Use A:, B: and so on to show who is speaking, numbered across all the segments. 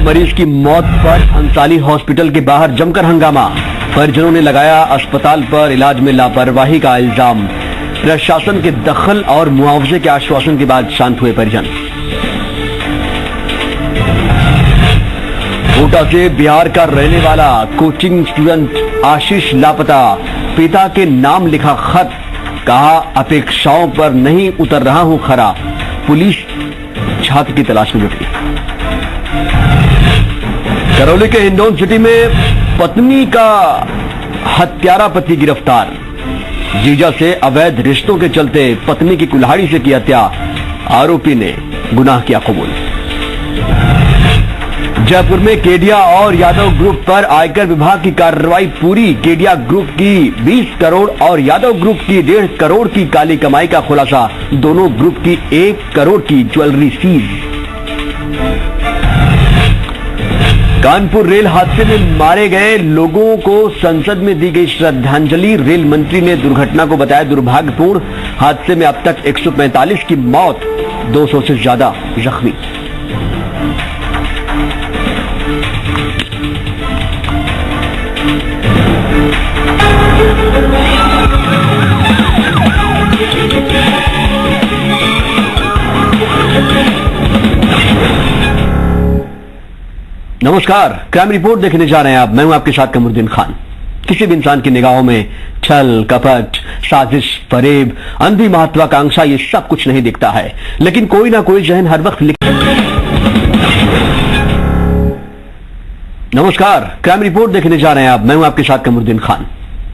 A: मरीज की मौत पर अंसाली हॉस्पिटल के बाहर जमकर हंगामा। परिजनों ने लगाया अस्पताल पर इलाज में लापरवाही का इल्जाम। प्रशासन के दखल और मुआवजे के आश्वासन के बाद शांत हुए परिजन। कोटा से बिहार का रहने वाला कोचिंग स्टूडेंट आशीष लापता। पिता के नाम लिखा खत, कहा अपेक्षाओं पर नहीं उतर रहा हूं खरा। पुलिस छात्र की तलाश में जुटी। करौली के हिंडौन सिटी में पत्नी का हत्यारा पति गिरफ्तार। जीजा से अवैध रिश्तों के चलते पत्नी की कुल्हाड़ी से की हत्या, आरोपी ने गुनाह किया कबूल। जयपुर में केडिया और यादव ग्रुप पर आयकर विभाग की कार्रवाई पूरी। केडिया ग्रुप की 20 करोड़ और यादव ग्रुप की 1.5 करोड़ की काली कमाई का खुलासा। दोनों ग्रुप की 1 करोड़ की ज्वेलरी सीज। कानपुर रेल हादसे में मारे गए लोगों को संसद में दी गई श्रद्धांजलि। रेल मंत्री ने दुर्घटना को बताया दुर्भाग्यपूर्ण। हादसे में अब तक 145 की मौत, 200 से ज्यादा जख्मी। नमस्कार, क्राइम रिपोर्ट देखने जा रहे हैं आप। मैं हूं आपके साथ कमरुद्दीन खान। किसी भी इंसान की निगाहों में छल, कपट, साजिश, फरेब, अंधी महत्वाकांक्षा ये सब कुछ नहीं दिखता है, लेकिन कोई ना कोई जहन हर वक्त नमस्कार, क्राइम रिपोर्ट देखने जा रहे हैं आप। मैं हूं आपके साथ कमरुद्दीन खान।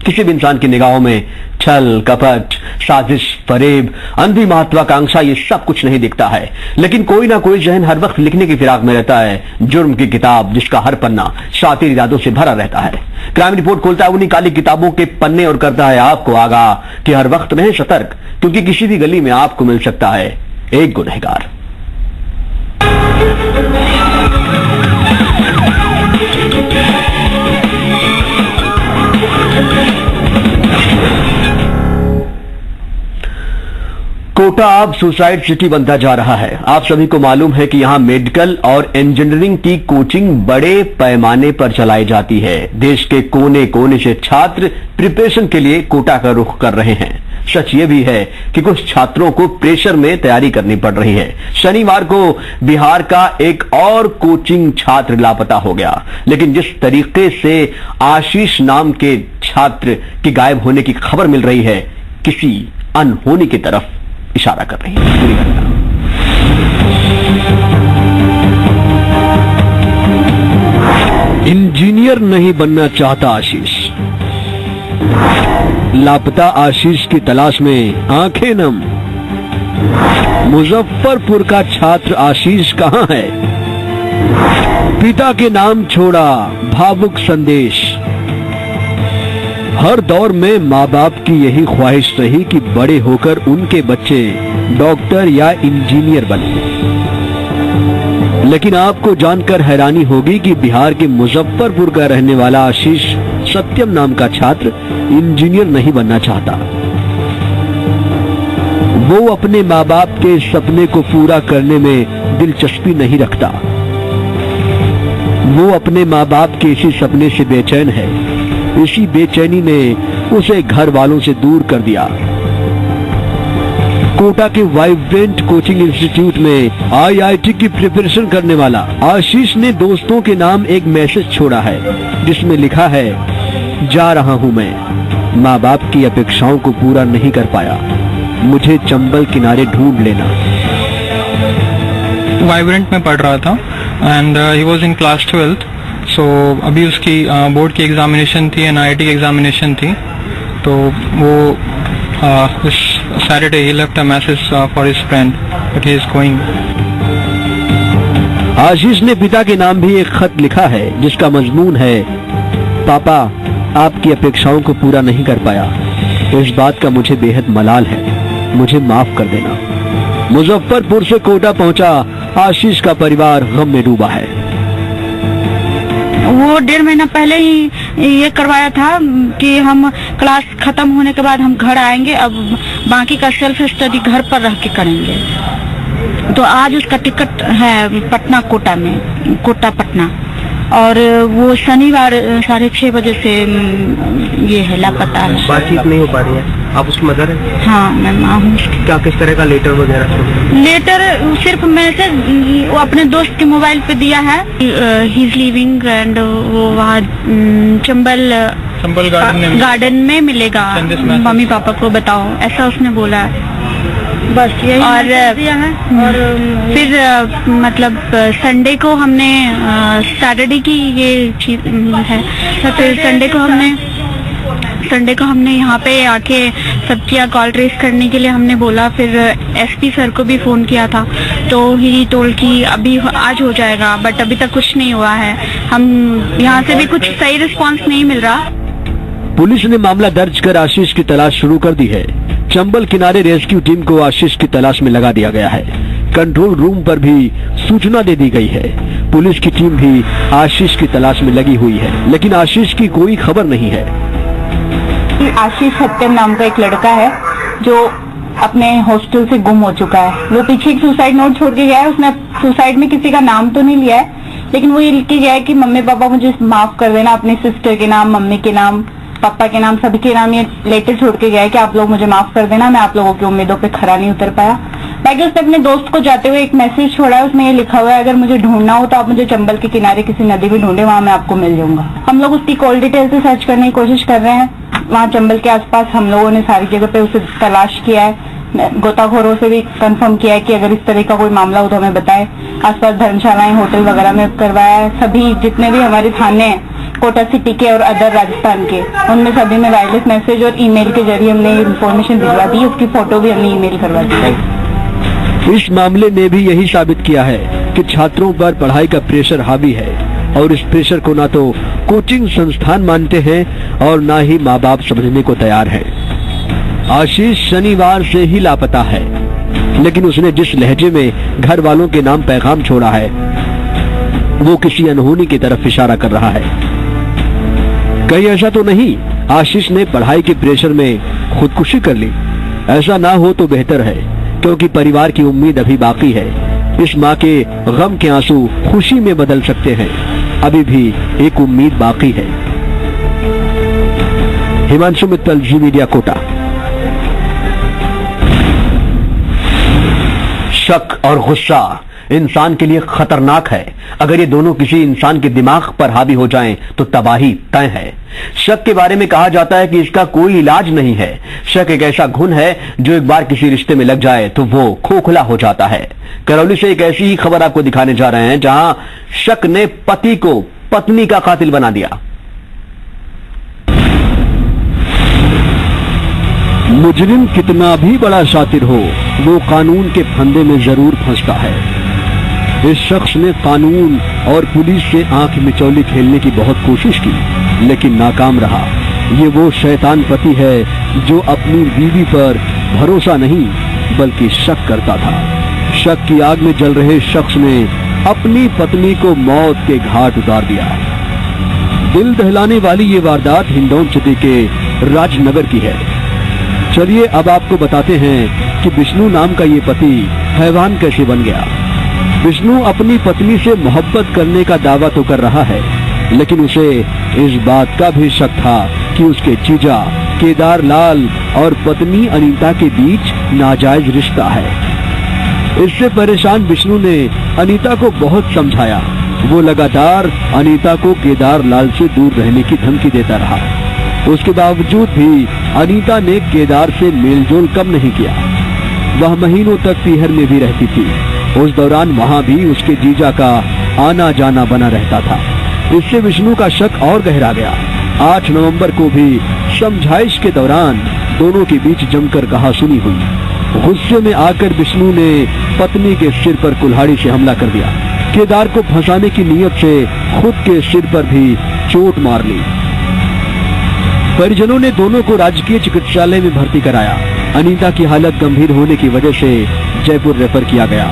A: किसी भी इंसान की निगाहों में छल, कपट, साजिश, फरेब, अंधी महत्वाकांक्षा ये सब कुछ नहीं दिखता है, लेकिन कोई ना कोई जहन हर वक्त लिखने की फिराक में रहता है। जुर्म की किताब जिसका हर पन्ना शातिर इरादों से भरा रहता है। क्राइम रिपोर्ट खोलता है उन्हीं काली किताबों के पन्ने और करता है आपको आगाह कि हर वक्त रहें सतर्क, क्योंकि किसी भी गली में आपको मिल सकता है एक गुनहगार। कोटा अब सुसाइड सिटी बनता जा रहा है। आप सभी को मालूम है कि यहां मेडिकल और इंजीनियरिंग की कोचिंग बड़े पैमाने पर चलाई जाती है। देश के कोने कोने से छात्र प्रिपरेशन के लिए कोटा का रुख कर रहे हैं। सच ये भी है कि कुछ छात्रों को प्रेशर में तैयारी करनी पड़ रही है। शनिवार को बिहार का एक और कोचिंग छात्र लापता हो गया, लेकिन जिस तरीके से आशीष नाम के छात्र के गायब होने की खबर मिल रही है, किसी अनहोनी की तरफ इशारा कर रही है। पूरी घटना इंजीनियर नहीं बनना चाहता आशीष। लापता आशीष की तलाश में आंखें नम। मुजफ्फरपुर का छात्र आशीष कहां है? पिता के नाम छोड़ा, भावुक संदेश। हर दौर में माँ बाप की यही ख्वाहिश रही कि बड़े होकर उनके बच्चे डॉक्टर या इंजीनियर बने, लेकिन आपको जानकर हैरानी होगी कि बिहार के मुजफ्फरपुर का रहने वाला आशीष सत्यम नाम का छात्र इंजीनियर नहीं बनना चाहता। वो अपने माँ बाप के सपने को पूरा करने में दिलचस्पी नहीं रखता। वो अपने माँ बाप के इसी सपने से बेचैन है। इसी बेचैनी ने उसे घर वालों से दूर कर दिया। कोटा के वाइब्रेंट कोचिंग इंस्टीट्यूट में आईआईटी की प्रिपरेशन करने वाला आशीष ने दोस्तों के नाम एक मैसेज छोड़ा है, जिसमें लिखा है, जा रहा हूं मैं, माँ बाप की अपेक्षाओं को पूरा नहीं कर पाया, मुझे चंबल किनारे ढूंढ लेना।
B: वाइब्रेंट में पढ़ रहा था and he was in class 12th। सो अभी उसकी बोर्ड की एग्जामिनेशन थी, एनआईटी की एग्जामिनेशन थी, तो वो इस सैटरडे ही left a message for his friend but he is going.
A: Ashish ने पिता के नाम भी एक खत लिखा है, जिसका मजमून है, पापा आपकी अपेक्षाओं को पूरा नहीं कर पाया, इस बात का मुझे बेहद मलाल है, मुझे माफ कर देना। मुजफ्फरपुर से कोटा पहुंचा आशीष का परिवार गम में डूबा है।
C: वो 1.5 महीना पहले ही ये करवाया था कि हम क्लास खत्म होने के बाद हम घर आएंगे, अब बाकी का सेल्फ स्टडी घर पर रह के करेंगे। तो आज उसका टिकट है पटना कोटा में, कोटा पटना, और वो शनिवार 6:30 बजे से ये है, लापता है।
D: बातचीत नहीं हो पा रही है। आप उसकी मदर है?
C: हाँ, मैं माँ हूँ उसकी।
D: क्या किस तरह का लेटर वगैरह?
C: लेटर सिर्फ मैसेज वो अपने दोस्त के मोबाइल पे दिया है, ही इज लिविंग, एंड वो वहाँ चंबल गार्डन में मिलेगा, मम्मी पापा को बताओ, ऐसा उसने बोला है। बस यही और दिया है। और फिर मतलब संडे को हमने सैटरडे की ये चीज है, फिर संडे को हमने यहाँ पे आके सब किया, कॉल ट्रेस करने के लिए हमने बोला। फिर एसपी सर को भी फोन किया था, तो ही टोल की अभी आज हो जाएगा, बट अभी तक कुछ नहीं हुआ है। हम यहाँ से भी कुछ सही रिस्पांस नहीं मिल रहा।
A: पुलिस ने मामला दर्ज कर आशीष की तलाश शुरू कर दी है। चंबल किनारे रेस्क्यू टीम को आशीष की तलाश में लगा दिया गया है। कंट्रोल रूम पर भी सूचना दे दी गई है। पुलिस की टीम भी आशीष की तलाश में लगी हुई है, लेकिन आशीष की कोई खबर नहीं है।
E: आशीष सत्यम नाम का एक लड़का है जो अपने हॉस्टल से गुम हो चुका है। वो पीछे एक सुसाइड नोट छोड़ के गया है। उसने सुसाइड में किसी का नाम तो नहीं लिया है, लेकिन वो ये लिख के गया है कि मम्मी पापा मुझे माफ कर देना, अपनी सिस्टर के नाम, मम्मी के नाम, पापा के नाम, सभी के नाम ये लेटर छोड़ के गया है कि आप लोग मुझे माफ कर देना, मैं आप लोगों की उम्मीदों पे खरा नहीं उतर पाया। बाकी उसने अपने दोस्त को जाते हुए एक मैसेज छोड़ा है, उसमें ये लिखा हुआ है, अगर मुझे ढूंढना हो तो आप मुझे चंबल के किनारे किसी नदी में ढूंढे, वहां मैं आपको मिल जाऊंगा। हम लोग उसकी कॉल डिटेल से सर्च करने की कोशिश कर रहे हैं। वहाँ चंबल के आसपास हम लोगों ने सारी जगह पे उसे तलाश किया है, गोताखोरों से भी कंफर्म किया है कि अगर इस तरह का कोई मामला हो तो हमें बताएं। आसपास धर्मशालाएं, होटल वगैरह में करवाया है। सभी जितने भी हमारे थाने हैं कोटा सिटी के और अदर राजस्थान के, उनमें सभी में वायरलेस मैसेज और ईमेल के जरिए हमने इन्फॉर्मेशन भिजवा दी। उसकी फोटो भी हमने ईमेल करवा दी है।
A: इस मामले ने भी यही साबित किया है कि छात्रों पर पढ़ाई का प्रेशर हावी है, और इस प्रेशर को ना तो कोचिंग संस्थान मानते हैं और ना ही माँ बाप समझने को तैयार है। आशीष शनिवार से ही लापता है, लेकिन उसने जिस लहजे में घर वालों के नाम पैगाम छोड़ा है, वो किसी अनहोनी की तरफ इशारा कर रहा है। कहीं ऐसा तो नहीं आशीष ने पढ़ाई के प्रेशर में खुदकुशी कर ली? ऐसा ना हो तो बेहतर है, क्योंकि परिवार की उम्मीद अभी बाकी है। इस माँ के गम के आंसू खुशी में बदल सकते हैं। अभी भी एक उम्मीद बाकी है। हिमांशु मित्तल, जी मीडिया, कोटा। शक और गुस्सा इंसान के लिए खतरनाक है। अगर ये दोनों किसी इंसान के दिमाग पर हावी हो जाएं तो तबाही तय है। शक के बारे में कहा जाता है कि इसका कोई इलाज नहीं है। शक एक ऐसा घुन है जो एक बार किसी रिश्ते में लग जाए तो वो खोखला हो जाता है। करौली से एक ऐसी ही खबर आपको दिखाने जा रहे हैं जहां शक ने पति को पत्नी का कातिल बना दिया। मुजरिम कितना भी बड़ा शातिर हो, वो कानून के फंदे में जरूर फंसता है। इस शख्स ने कानून और पुलिस से आंख मिचौली खेलने की बहुत कोशिश की, लेकिन नाकाम रहा। ये वो शैतान पति है जो अपनी बीवी पर भरोसा नहीं बल्कि शक करता था। शक की आग में जल रहे शख्स ने अपनी पत्नी को मौत के घाट उतार दिया। दिल दहलाने वाली ये वारदात हिंडौन सिटी के राजनगर की है। चलिए अब आपको बताते हैं कि विष्णु नाम का ये पति हैवान कैसे बन गया। विष्णु अपनी पत्नी से मोहब्बत करने का दावा तो कर रहा है, लेकिन उसे इस बात का भी शक था कि उसके जीजा केदार लाल और पत्नी अनीता के बीच नाजायज रिश्ता है। इससे परेशान विष्णु ने अनीता को बहुत समझाया। वो लगातार अनीता को केदार लाल से दूर रहने की धमकी देता रहा। उसके बावजूद भी अनीता ने केदार से मेलजोल कम नहीं किया। वह महीनों तक पीहर में भी रहती थी। उस दौरान वहां भी उसके जीजा का आना जाना बना रहता था। इससे विष्णु का शक और गहरा गया। 8 नवंबर को भी समझाइश के दौरान दोनों के बीच जमकर कहासुनी हुई। गुस्से में आकर विष्णु ने पत्नी के सिर पर कुल्हाड़ी से हमला कर दिया। केदार को फंसाने की नीयत से खुद के सिर पर भी चोट मार ली। परिजनों ने दोनों को राजकीय चिकित्सालय में भर्ती कराया। अनीता की हालत गंभीर होने की वजह से जयपुर रेफर किया गया।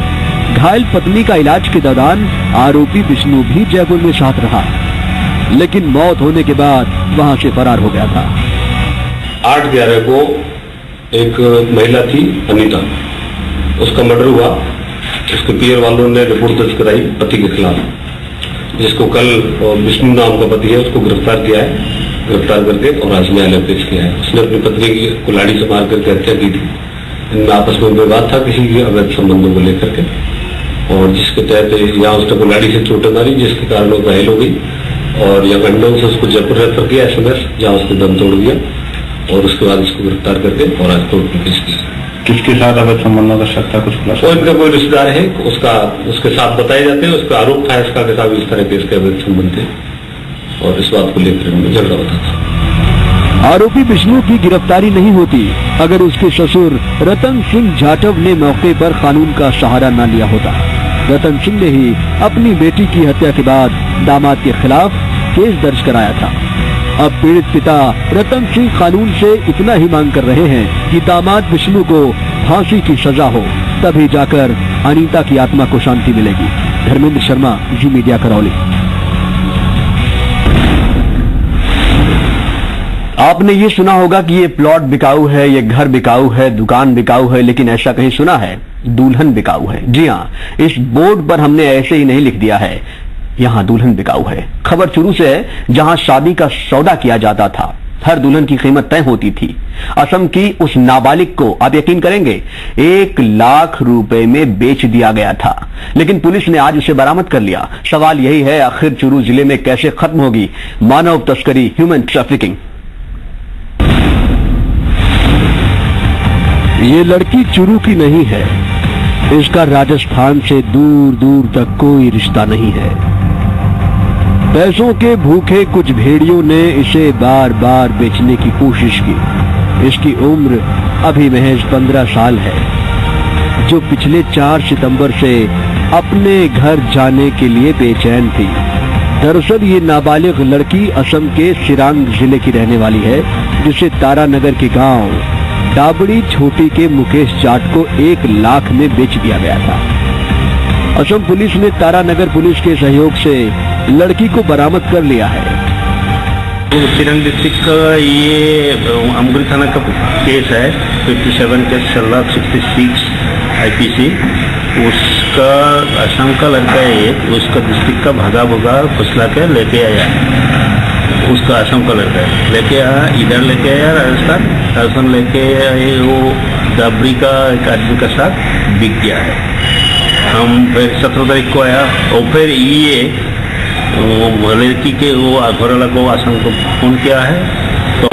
A: घायल पत्नी का इलाज के दौरान आरोपी विष्णु भी जयपुर में साथ रहा, लेकिन मौत होने के बाद वहां से फरार हो गया था।
F: 8/11 को एक महिला थी अनीता, उसका मर्डर हुआ इसके पियर वालों ने रिपोर्ट दर्ज कराई पति के खिलाफ, जिसको कल विष्णु नाम का पति है उसको गिरफ्तार किया है, गिरफ्तार करके और आज न्यायालय पेश किया है। उसने अपनी पत्नी की कुल्हाड़ी से मार करके हत्या की थी। इनमें आपस में विवाद था किसी के अवैध संबंधों को लेकर के, और जिसके तहत यहाँ उसने कुल्हाड़ी से चोटें मारी, जिसके कारण वो घायल हो गई, और यहाँ लखनऊ से उसको जयपुर रेफर किया SMS, जहाँ उसने दम तोड़ दिया, और उसके बाद इसको गिरफ्तार करके और आज कोर्ट में पेश किया।
G: किसके साथ अवैध संबंधों का शक था, कुछ खुलासा?
F: वो इनका कोई रिश्तेदार है, उसके साथ बताए जाते हैं। उसका आरोप था इसका के साथ इस तरह के इसके अवैध संबंध थे, और इस बात को लेकर इनमें झगड़ा होता था।
A: आरोपी विष्णु की गिरफ्तारी नहीं होती अगर उसके ससुर रतन सिंह जाटव ने मौके पर कानून का सहारा न लिया होता। रतन सिंह ने ही अपनी बेटी की हत्या के बाद दामाद के खिलाफ केस दर्ज कराया था। अब पीड़ित पिता रतन सिंह कानून से इतना ही मांग कर रहे हैं कि दामाद विष्णु को फांसी की सजा हो, तभी जाकर अनीता की आत्मा को शांति मिलेगी। धर्मेंद्र शर्मा, जी मीडिया, करौली। आपने ये सुना होगा कि ये प्लॉट बिकाऊ है, ये घर बिकाऊ है, दुकान बिकाऊ है, लेकिन ऐसा कहीं सुना है दुल्हन बिकाऊ है? जी हाँ, इस बोर्ड पर हमने ऐसे ही नहीं लिख दिया है यहाँ दुल्हन बिकाऊ है। खबर चुरू से है, जहां शादी का सौदा किया जाता था। हर दुल्हन की कीमत तय होती थी। असम की उस नाबालिग को, आप यकीन करेंगे, 1 लाख रुपए में बेच दिया गया था, लेकिन पुलिस ने आज उसे बरामद कर लिया। सवाल यही है, आखिर चुरू जिले में कैसे खत्म होगी मानव तस्करी, ह्यूमन ट्रैफिकिंग? ये लड़की चुरू की नहीं है, इसका राजस्थान से दूर दूर तक कोई रिश्ता नहीं है। पैसों के भूखे कुछ भेड़ियों ने इसे बार बार बेचने की कोशिश की। इसकी उम्र अभी महज 15 साल है, जो पिछले 4 सितंबर से अपने घर जाने के लिए बेचैन थी। दरअसल ये नाबालिग लड़की असम के सिरांग जिले की रहने वाली है, जिसे तारानगर के गांव डाबड़ी छोटी के मुकेश जाट को 1 लाख में बेच दिया गया था। असम पुलिस ने तारानगर पुलिस के सहयोग से लड़की को बरामद कर लिया है।
G: सिरंग डिस्ट्रिक्ट का ये अमगुरी थाना का केस है, 57 केस चल रहा, 66 IPC। उसका असम का लड़का है, उसका डिस्ट्रिक्ट का भागा भुगा फुसला के लेके आया। उसका असम का लड़का है, लेके आया, इधर लेके आया राजस्थान लेके आए। वो दाबरी का एक आदमी के साथ बिक गया है। हम फिर 17 तारीख को आया, और फिर ये लड़की के वो घरवाला को असम को फोन किया है, तो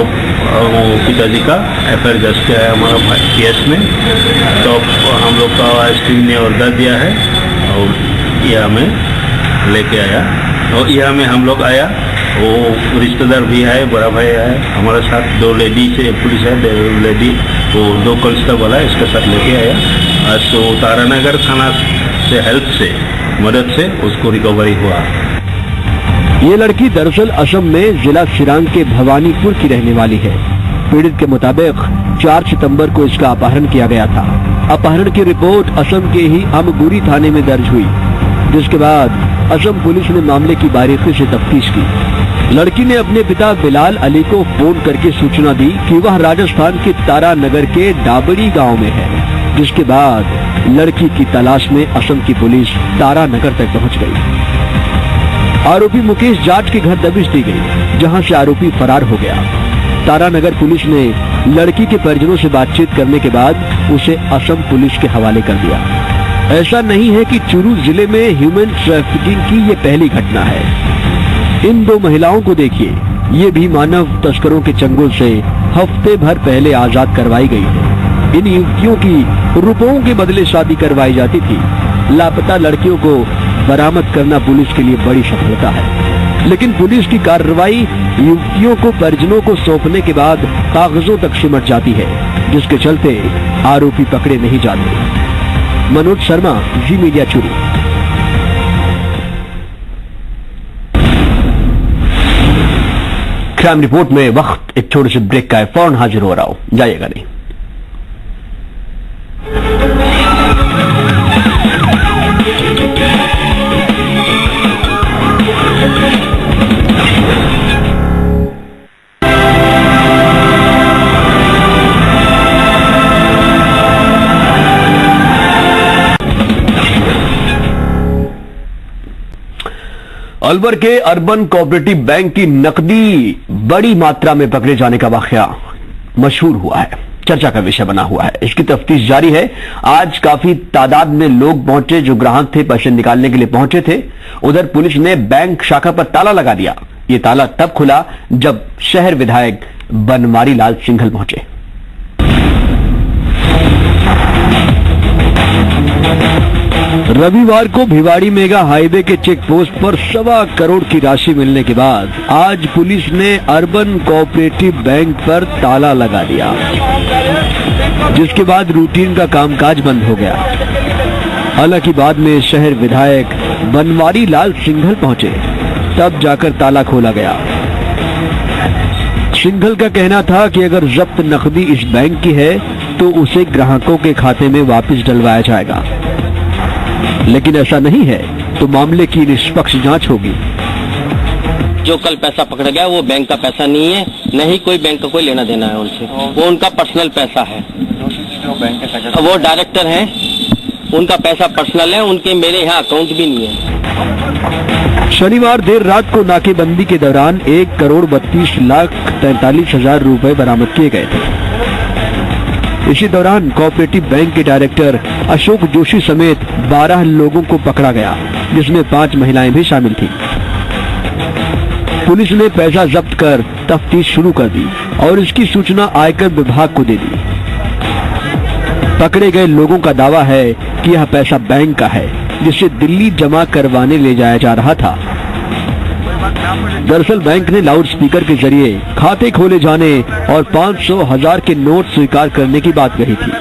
G: पिताजी का FIR दर्ज किया है हमारा केस में। तो हम लोग का टीम ने ऑर्डर दिया है, और यह हमें लेके आया, और यह में हम लोग आया। वो रिश्तेदार भी है, बड़ा भाई है हमारे साथ, 2 लेडी से पुलिस है, 2 लेडी, वो 2 कांस्टेबल वाला इसके साथ लेके आया। आज तो तारानगर थाना से हेल्प से, मदद से उसको रिकवरी हुआ।
A: ये लड़की दरअसल असम में जिला सिरांग के भवानीपुर की रहने वाली है। पीड़ित के मुताबिक 4 सितंबर को इसका अपहरण किया गया था। अपहरण की रिपोर्ट असम के ही अमगुरी थाने में दर्ज हुई, जिसके बाद असम पुलिस ने मामले की बारीकी से तफ्तीश की। लड़की ने अपने पिता बिलाल अली को फोन करके सूचना दी कि वह राजस्थान के तारानगर के डाबड़ी गांव में है, जिसके बाद लड़की की तलाश में असम की पुलिस तारानगर तक पहुंच गई। आरोपी मुकेश जाट के घर दबिश दी गई, जहां से आरोपी फरार हो गया। तारानगर पुलिस ने लड़की के परिजनों से बातचीत करने के बाद उसे असम पुलिस के हवाले कर दिया। ऐसा नहीं है कि चुरू जिले में ह्यूमन ट्रैफिकिंग की ये पहली घटना है। इन 2 महिलाओं को देखिए, ये भी मानव तस्करों के चंगुल से हफ्ते भर पहले आजाद करवाई गई है। इन युवतियों की रुपयों के बदले शादी करवाई जाती थी। लापता लड़कियों को बरामद करना पुलिस के लिए बड़ी सफलता है, लेकिन पुलिस की कार्रवाई युवतियों को परिजनों को सौंपने के बाद कागजों तक सिमट जाती है, जिसके चलते आरोपी पकड़े नहीं जाते। मनोज शर्मा, जी मीडिया, चुरू। क्राइम रिपोर्ट में वक्त एक छोटे से ब्रेक का है, फौरन हाजिर हो रहा हूं, जाइएगा नहीं। अलवर के अर्बन कोऑपरेटिव बैंक की नकदी बड़ी मात्रा में पकड़े जाने का वाकया मशहूर हुआ है, चर्चा का विषय बना हुआ है। इसकी तफ्तीश जारी है। आज काफी तादाद में लोग पहुंचे जो ग्राहक थे, पैसे निकालने के लिए पहुंचे थे। उधर पुलिस ने बैंक शाखा पर ताला लगा दिया। ये ताला तब खुला जब शहर विधायक बनवारी लाल सिंघल पहुंचे। रविवार को भिवाड़ी मेगा हाईवे के चेक पोस्ट पर 1.25 करोड़ की राशि मिलने के बाद आज पुलिस ने अर्बन कोऑपरेटिव बैंक पर ताला लगा दिया, जिसके बाद रूटीन का कामकाज बंद हो गया। हालांकि बाद में शहर विधायक बनवारी लाल सिंघल पहुंचे, तब जाकर ताला खोला गया। सिंघल का कहना था कि अगर जब्त नकदी इस बैंक की है तो उसे ग्राहकों के खाते में वापस डलवाया जाएगा, लेकिन ऐसा नहीं है तो मामले की निष्पक्ष जांच होगी।
H: जो कल पैसा पकड़ा गया वो बैंक का पैसा नहीं है, नहीं कोई बैंक का कोई लेना देना है उनसे, वो उनका पर्सनल पैसा है। वो डायरेक्टर हैं, उनका पैसा पर्सनल है, उनके मेरे यहाँ अकाउंट भी नहीं है।
A: शनिवार देर रात को नाकेबंदी के दौरान 1,32,43,000 रुपए बरामद किए गए थे। इसी दौरान कोऑपरेटिव बैंक के डायरेक्टर अशोक जोशी समेत 12 लोगों को पकड़ा गया, जिसमें 5 महिलाएं भी शामिल थीं। पुलिस ने पैसा जब्त कर तफ्तीश शुरू कर दी और इसकी सूचना आयकर विभाग को दे दी। पकड़े गए लोगों का दावा है कि यह पैसा बैंक का है, जिसे दिल्ली जमा करवाने ले जाया जा रहा था। दरअसल बैंक ने लाउड स्पीकर के जरिए खाते खोले जाने और 500,000 के नोट स्वीकार करने की बात कही थी।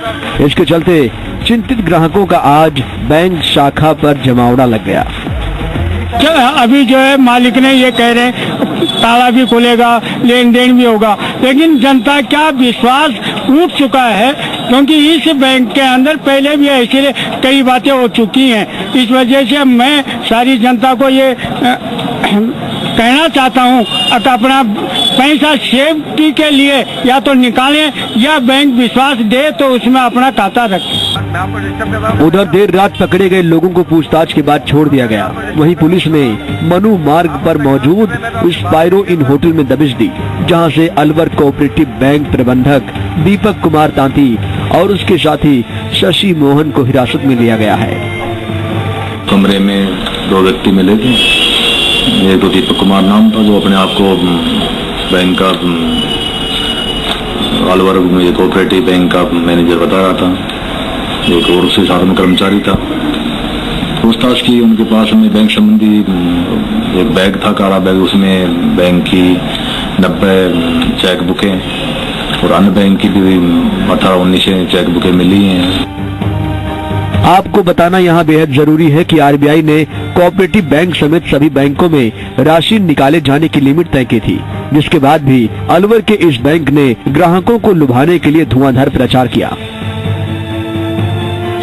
A: इसके चलते चिंतित ग्राहकों का आज बैंक शाखा पर जमावड़ा लग गया।
I: अभी जो है मालिक ने ये कह रहे हैं ताला भी खुलेगा, लेन देन भी होगा, लेकिन जनता क्या विश्वास उठ चुका है, क्योंकि इस बैंक के अंदर पहले भी ऐसी कई बातें हो चुकी हैं। इस वजह से मैं सारी जनता को ये कहना चाहता हूँ कि अपना पैसा सेफ्टी के लिए या तो निकालें या बैंक विश्वास दे तो उसमें अपना खाता रखें।
A: उधर देर रात पकड़े गए लोगों को पूछताछ के बाद छोड़ दिया गया। वहीं पुलिस ने मनु मार्ग पर मौजूद स्पाइरो इन होटल में दबिश दी, जहां से अलवर कोऑपरेटिव बैंक प्रबंधक दीपक कुमार तांती और उसके साथी शशि मोहन को हिरासत में लिया गया है।
J: कमरे में 2 व्यक्ति मिले थे। एक तो दीपक कुमार नाम था, जो अपने आप को बैंक का अलवर में कोऑपरेटिव बैंक का मैनेजर बता रहा था, एक और उसके साथ में कर्मचारी था। पूछताछ की उनके पास में बैंक संबंधी एक बैग था, काला बैग, उसमें बैंक की 90 चेक बुकें और अन्य बैंक की भी 18-19 चेक बुकें मिली हैं।
A: आपको बताना यहाँ बेहद जरूरी है कि आरबीआई ने कोऑपरेटिव बैंक समेत सभी बैंकों में राशि निकाले जाने की लिमिट तय की थी, जिसके बाद भी अलवर के इस बैंक ने ग्राहकों को लुभाने के लिए धुआंधार प्रचार किया,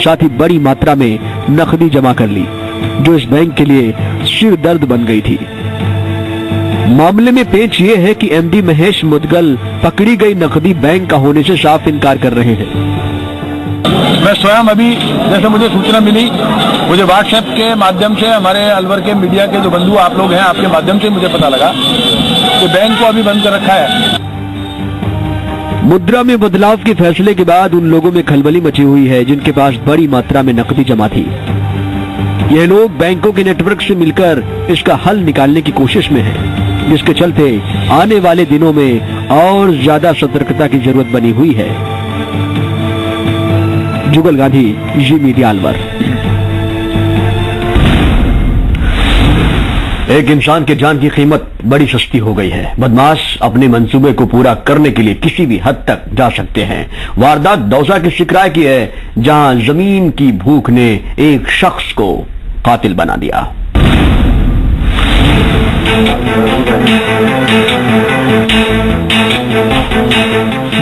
A: साथ ही बड़ी मात्रा में नकदी जमा कर ली, जो इस बैंक के लिए सिर दर्द बन गई थी। मामले में पेच ये है कि एमडी महेश मुदगल पकड़ी गई नकदी बैंक का होने से साफ इनकार कर रहे हैं।
K: मैं स्वयं अभी जैसे मुझे सूचना मिली, मुझे व्हाट्सएप के माध्यम से हमारे अलवर के मीडिया के जो बंधु आप लोग हैं, आपके माध्यम से मुझे पता लगा कि बैंक को अभी बंद कर रखा है।
A: मुद्रा में बदलाव के फैसले के बाद उन लोगों में खलबली मची हुई है जिनके पास बड़ी मात्रा में नकदी जमा थी। ये लोग बैंकों के नेटवर्क से मिलकर इसका हल निकालने की कोशिश में हैं, जिसके चलते आने वाले दिनों में और ज्यादा सतर्कता की जरूरत बनी हुई है। जुगल गांधी, जी मीडिया अलवर। एक इंसान के जान की कीमत बड़ी सस्ती हो गई है। बदमाश अपने मंसूबे को पूरा करने के लिए किसी भी हद तक जा सकते हैं। वारदात दौसा के सिकराय की है, जहां जमीन की भूख ने एक शख्स को कातिल बना दिया।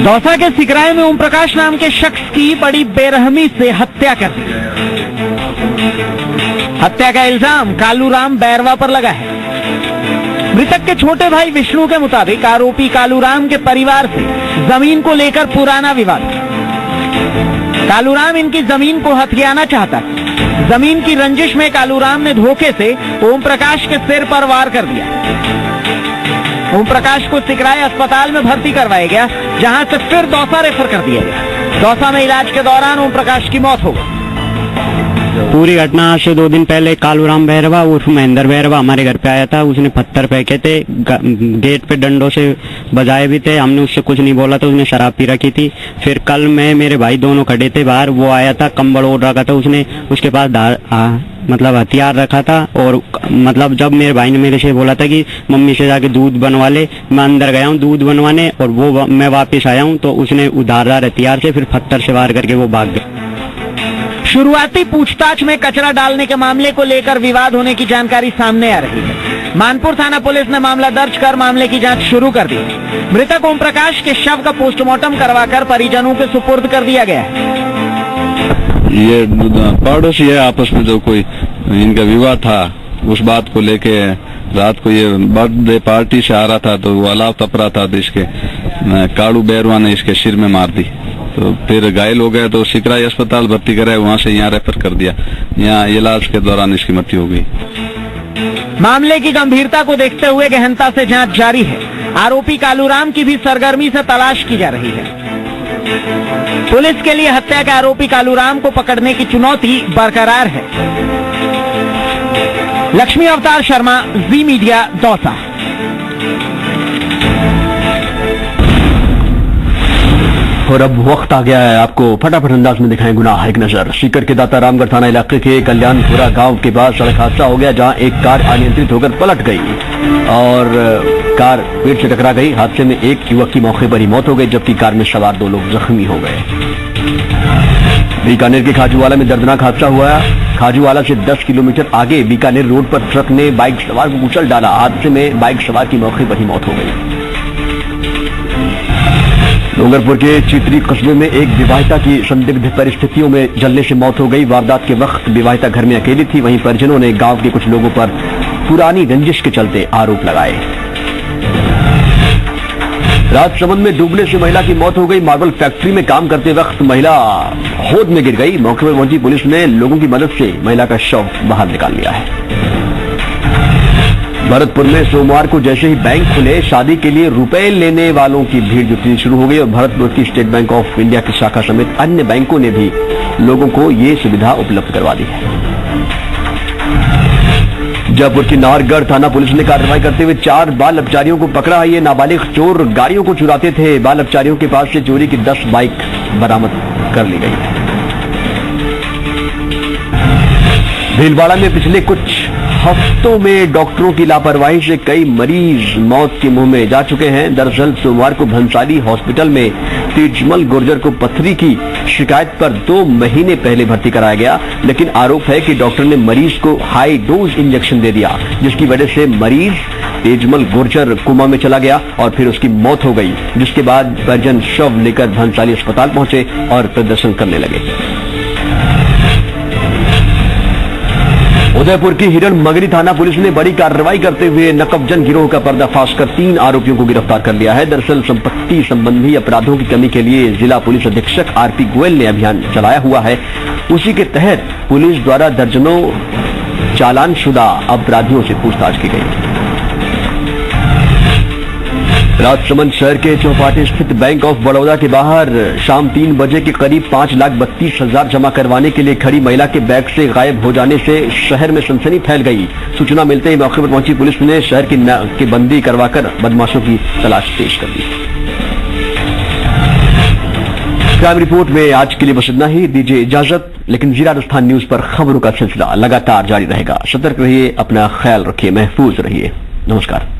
L: दौसा के सिकराय में ओम प्रकाश नाम के शख्स की बड़ी बेरहमी से हत्या कर दी। हत्या का इल्जाम कालूराम बैरवा पर लगा है। मृतक के छोटे भाई विष्णु के मुताबिक आरोपी कालूराम के परिवार से जमीन को लेकर पुराना विवाद। कालूराम इनकी जमीन को हथियाना चाहता है। जमीन की रंजिश में कालूराम ने धोखे से ओम प्रकाश के सिर पर वार कर दिया। ओम प्रकाश को सिकराय अस्पताल में भर्ती करवाया गया, जहां से फिर दौसा रेफर कर दिया गया। दौसा में इलाज के दौरान ओम प्रकाश की मौत हो गई।
M: पूरी घटना आज से 2 दिन पहले कालूराम बैरवा उर्फ महेंद्र बैरवा हमारे घर पे आया था। उसने पत्थर फेंके थे, गेट पे डंडों से बजाए भी थे। हमने उससे कुछ नहीं बोला था, उसने शराब पी रखी थी। फिर कल मैं मेरे भाई दोनों खड़े थे बाहर, वो आया था, कंबल ओढ़ रखा था उसने, उसके पास मतलब हथियार रखा था। और मतलब जब मेरे भाई ने मेरे से बोला था कि मम्मी से जाके दूध बनवा ले, मैं अंदर गया हूँ दूध बनवाने और वो मैं वापस आया हूँ तो उसने उधारदार हथियार से फिर पत्थर से वार करके वो भाग गया।
L: शुरुआती पूछताछ में कचरा डालने के मामले को लेकर विवाद होने की जानकारी सामने आ रही है। मानपुर थाना पुलिस ने मामला दर्ज कर मामले की जांच शुरू कर दी। मृतक ओम प्रकाश के शव का पोस्टमार्टम करवाकर परिजनों के सुपुर्द कर दिया गया है।
N: ये पड़ोसी है, आपस में जो कोई इनका विवाद था उस बात को लेके रात को ये बर्थडे पार्टी से आ रहा था तो वो अलाव तप रहा था तो इसके कालू बैरवा ने इसके सिर में मार दी। तो फिर घायल हो गया तो सिकराई अस्पताल भर्ती कराया, वहां से यहाँ रेफर कर दिया। यहाँ इलाज के दौरान इसकी मृत्यु हो गई।
L: मामले की गंभीरता को देखते हुए गहनता से जांच जारी है। आरोपी कालूराम की भी सरगर्मी से तलाश की जा रही है। पुलिस के लिए हत्या के आरोपी कालूराम को पकड़ने की चुनौती बरकरार है। लक्ष्मी अवतार शर्मा, जी मीडिया, दौसा।
A: और अब वक्त आ गया है आपको फटाफट अंदाज में दिखाएं गुनाह एक नजर। सीकर के दाता रामगढ़ थाना इलाके के कल्याणपुरा गांव के पास सड़क हादसा हो गया, जहां एक कार अनियंत्रित होकर पलट गई और कार पेड़ से टकरा गई। हादसे में एक युवक की मौके पर ही मौत हो गई, जबकि कार में सवार 2 लोग जख्मी हो गए। बीकानेर के खाजूवाला में दर्दनाक हादसा हुआ। खाजूवाला से 10 किलोमीटर आगे बीकानेर रोड पर ट्रक ने बाइक सवार को कुचल डाला। हादसे में बाइक सवार की मौके पर ही मौत हो गई। डूंगरपुर के चित्री कस्बे में एक विवाहिता की संदिग्ध परिस्थितियों में जलने से मौत हो गई। वारदात के वक्त विवाहिता घर में अकेली थी। वहीं परिजनों ने गांव के कुछ लोगों पर पुरानी रंजिश के चलते आरोप लगाए। राजसमंद में डूबने से महिला की मौत हो गई। मार्बल फैक्ट्री में काम करते वक्त महिला होद में गिर गई। मौके पर पहुंची पुलिस ने लोगों की मदद से महिला का शव बाहर निकाल लिया है। भरतपुर में सोमवार को जैसे ही बैंक खुले, शादी के लिए रुपए लेने वालों की भीड़ जुटनी शुरू हो गई और भरतपुर की स्टेट बैंक ऑफ इंडिया की शाखा समेत अन्य बैंकों ने भी लोगों को ये सुविधा उपलब्ध करवा दी है। जयपुर की नाहरगढ़ थाना पुलिस ने कार्रवाई करते हुए 4 बाल अपचारियों को पकड़ा। ये नाबालिग चोर गाड़ियों को चुराते थे। बाल अपचारियों के पास से चोरी की 10 बाइक बरामद कर ली गई। भीलवाड़ा में पिछले कुछ हफ्तों में डॉक्टरों की लापरवाही से कई मरीज मौत के मुंह में जा चुके हैं। दरअसल सोमवार को भंसाली हॉस्पिटल में तेजमल गुर्जर को पथरी की शिकायत पर 2 महीने पहले भर्ती कराया गया, लेकिन आरोप है कि डॉक्टर ने मरीज को हाई डोज इंजेक्शन दे दिया, जिसकी वजह से मरीज तेजमल गुर्जर कोमा में चला गया और फिर उसकी मौत हो गई। जिसके बाद परिजन शव लेकर भंसाली अस्पताल पहुंचे और प्रदर्शन करने लगे। उदयपुर की हिरण मगरी थाना पुलिस ने बड़ी कार्रवाई करते हुए नकबजन गिरोह का पर्दाफाश कर 3 आरोपियों को गिरफ्तार कर लिया है। दरअसल संपत्ति संबंधी अपराधों की कमी के लिए जिला पुलिस अधीक्षक आरपी गोयल ने अभियान चलाया हुआ है। उसी के तहत पुलिस द्वारा दर्जनों चालानशुदा अपराधियों से पूछताछ की गई। राजसमंद शहर के चौपाटी स्थित बैंक ऑफ बड़ौदा के बाहर शाम 3 बजे के करीब 5,32,000 जमा करवाने के लिए खड़ी महिला के बैग से गायब हो जाने से शहर में सनसनी फैल गई। सूचना मिलते ही मौके पर पहुंची पुलिस ने शहर की नाकेबंदी करवाकर बदमाशों की तलाश तेज कर दी। क्राइम रिपोर्ट में आज के लिए बस इतना ही। दीजिए इजाजत, लेकिन जी राजस्थान न्यूज पर खबरों का सिलसिला लगातार जारी रहेगा। सतर्क रहिए, अपना ख्याल रखिए, महफूज रहिए। नमस्कार।